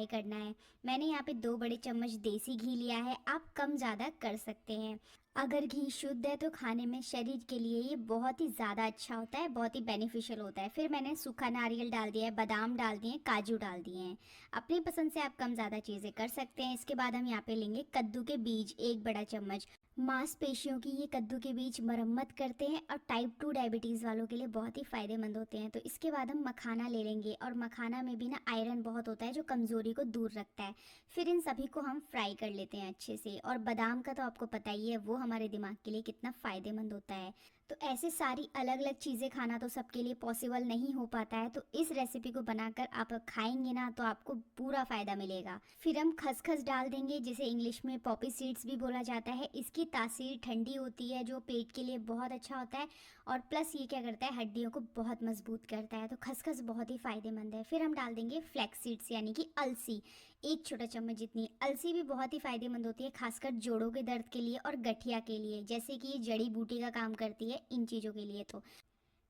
Fry करना है। मैंने यहाँ पे 2 बड़े चम्मच देसी घी लिया है, आप कम ज़्यादा कर सकते हैं। अगर घी शुद्ध है तो खाने में शरीर के लिए ये बहुत ही ज़्यादा अच्छा होता है, बहुत ही बेनिफिशियल होता है। फिर मैंने सूखा नारियल डाल दिया है, बादाम डाल दिए हैं, काजू डाल दिए हैं। अपनी पसंद से आप कम ज़्यादा चीज़ें कर सकते हैं। इसके बाद हम यहाँ पे लेंगे कद्दू के बीज 1 बड़ा चम्मच। मांसपेशियों की ये कद्दू के बीज मरम्मत करते हैं और टाइप 2 डायबिटीज़ वालों के लिए बहुत ही फ़ायदेमंद होते हैं। तो इसके बाद हम मखाना ले लेंगे, और मखाना में भी ना आयरन बहुत होता है जो कमज़ोरी को दूर रखता है। फिर इन सभी को हम फ्राई कर लेते हैं अच्छे से। और बादाम का तो आपको पता ही है, वो हमारे दिमाग के लिए कितना फ़ायदेमंद होता है। तो ऐसे सारी अलग अलग चीज़ें खाना तो सबके लिए पॉसिबल नहीं हो पाता है, तो इस रेसिपी को बनाकर आप खाएंगे ना तो आपको पूरा फ़ायदा मिलेगा। फिर हम खसखस डाल देंगे, जिसे इंग्लिश में पॉपी सीड्स भी बोला जाता है। इसकी तासीर ठंडी होती है जो पेट के लिए बहुत अच्छा होता है, और प्लस ये क्या करता है, हड्डियों को बहुत मजबूत करता है। तो खसखस बहुत ही फ़ायदेमंद है। फिर हम डाल देंगे फ्लैक्स सीड्स यानी कि अलसी, 1 छोटा चम्मच जितनी। अलसी भी बहुत ही फ़ायदेमंद होती है, खासकर जोड़ों के दर्द के लिए और गठिया के लिए, जैसे कि ये जड़ी बूटी का काम करती है इन चीज़ों के लिए। तो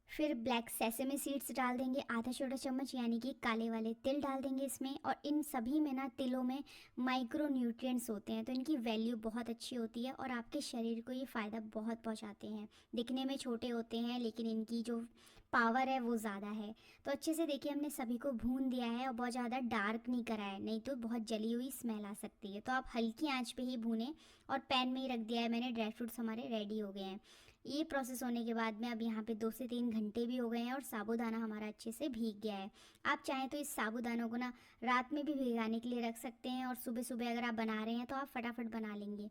फिर ब्लैक सेसमे सीड्स डाल देंगे, आधा छोटा चम्मच, यानी कि काले वाले तिल डाल देंगे इसमें। और इन सभी में ना तिलों में माइक्रो न्यूट्रिएंट्स होते हैं, तो इनकी वैल्यू बहुत अच्छी होती है और आपके शरीर को ये फ़ायदा बहुत पहुंचाते हैं। दिखने में छोटे होते हैं लेकिन इनकी जो पावर है वो ज़्यादा है। तो अच्छे से देखिए, हमने सभी को भून दिया है और बहुत ज़्यादा डार्क नहीं करा है, नहीं तो बहुत जली हुई स्मेल आ सकती है। तो आप हल्की आंच पे ही भूनें, और पैन में ही रख दिया है मैंने। ड्राई फ्रूट्स हमारे रेडी हो गए हैं। ये प्रोसेस होने के बाद में अब यहाँ पे 2 से 3 घंटे भी हो गए हैं और साबूदाना हमारा अच्छे से भीग गया है। आप चाहें तो इस साबूदानों को ना रात में भी भिगाने के लिए रख सकते हैं, और सुबह सुबह अगर आप बना रहे हैं तो आप फटाफट बना लेंगे।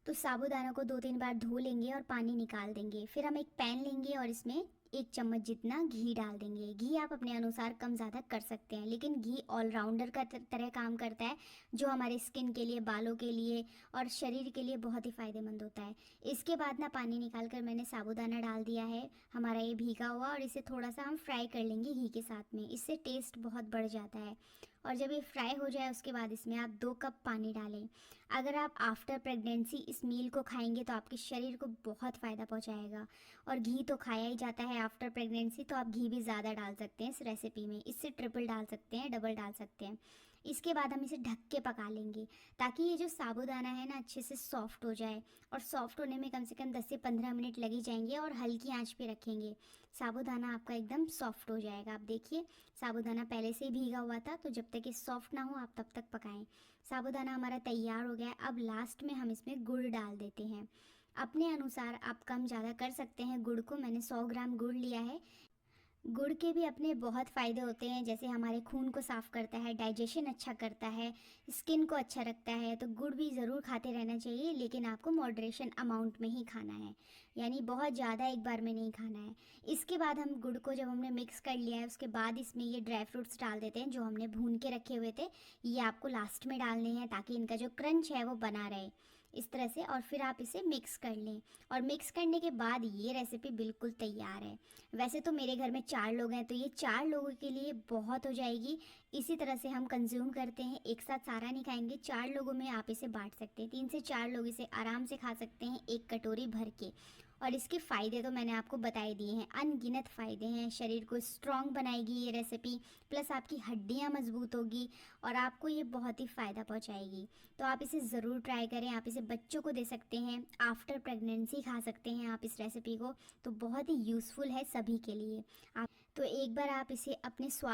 तो साबूदाना को 2-3 बार धो लेंगे और पानी निकाल देंगे। फिर हम एक पैन लेंगे और इसमें 1 चम्मच जितना घी डाल देंगे। घी आप अपने अनुसार कम ज़्यादा कर सकते हैं, लेकिन घी ऑलराउंडर का तरह काम करता है, जो हमारे स्किन के लिए, बालों के लिए और शरीर के लिए बहुत ही फ़ायदेमंद होता है। इसके बाद ना पानी निकाल कर मैंने साबूदाना डाल दिया है हमारा ये भीगा हुआ, और इसे थोड़ा सा हम फ्राई कर लेंगे घी के साथ में। इससे टेस्ट बहुत बढ़ जाता है। और जब ये फ्राई हो जाए उसके बाद इसमें आप 2 कप पानी डालें। अगर आप आफ्टर प्रेगनेंसी इस मील को खाएंगे तो आपके शरीर को बहुत फ़ायदा पहुंचाएगा। और घी तो खाया ही जाता है आफ्टर प्रेगनेंसी, तो आप घी भी ज़्यादा डाल सकते हैं इस रेसिपी में। इससे ट्रिपल डाल सकते हैं, डबल डाल सकते हैं। इसके बाद हम इसे ढक के पका लेंगे, ताकि ये जो साबूदाना है ना अच्छे से सॉफ्ट हो जाए। और सॉफ्ट होने में कम से कम 10 से 15 मिनट लग ही जाएंगे, और हल्की आंच पे रखेंगे। साबूदाना आपका एकदम सॉफ्ट हो जाएगा। आप देखिए, साबूदाना पहले से ही भीगा हुआ था, तो जब तक ये सॉफ्ट ना हो आप तब तक पकाएं। साबूदाना हमारा तैयार हो गया है। अब लास्ट में हम इसमें गुड़ डाल देते हैं। अपने अनुसार आप कम ज़्यादा कर सकते हैं। गुड़ को मैंने 100 ग्राम गुड़ लिया है। गुड़ के भी अपने बहुत फ़ायदे होते हैं, जैसे हमारे खून को साफ़ करता है, डाइजेशन अच्छा करता है, स्किन को अच्छा रखता है। तो गुड़ भी ज़रूर खाते रहना चाहिए, लेकिन आपको मॉडरेशन अमाउंट में ही खाना है, यानी बहुत ज़्यादा एक बार में नहीं खाना है। इसके बाद हम गुड़ को जब हमने मिक्स कर लिया है उसके बाद इसमें ये ड्राई फ्रूट्स डाल देते हैं जो हमने भून के रखे हुए थे। ये आपको लास्ट में डालने हैं, ताकि इनका जो क्रंच है वो बना रहे इस तरह से। और फिर आप इसे मिक्स कर लें, और मिक्स करने के बाद ये रेसिपी बिल्कुल तैयार है। वैसे तो मेरे घर में 4 लोग हैं, तो ये 4 लोगों के लिए बहुत हो जाएगी। इसी तरह से हम कंज्यूम करते हैं, एक साथ सारा नहीं खाएंगे। 4 लोगों में आप इसे बांट सकते हैं, 3 से 4 लोग इसे आराम से खा सकते हैं 1 कटोरी भर के। और इसके फ़ायदे तो मैंने आपको बता ही दिए हैं, अनगिनत फ़ायदे हैं। शरीर को स्ट्रॉन्ग बनाएगी ये रेसिपी, प्लस आपकी हड्डियाँ मजबूत होगी, और आपको ये बहुत ही फ़ायदा पहुँचाएगी। तो आप इसे ज़रूर ट्राई करें। आप इसे बच्चों को दे सकते हैं, आफ्टर प्रेगनेंसी खा सकते हैं आप इस रेसिपी को। तो बहुत ही यूज़फुल है सभी के लिए। आप तो एक बार आप इसे अपने स्वाद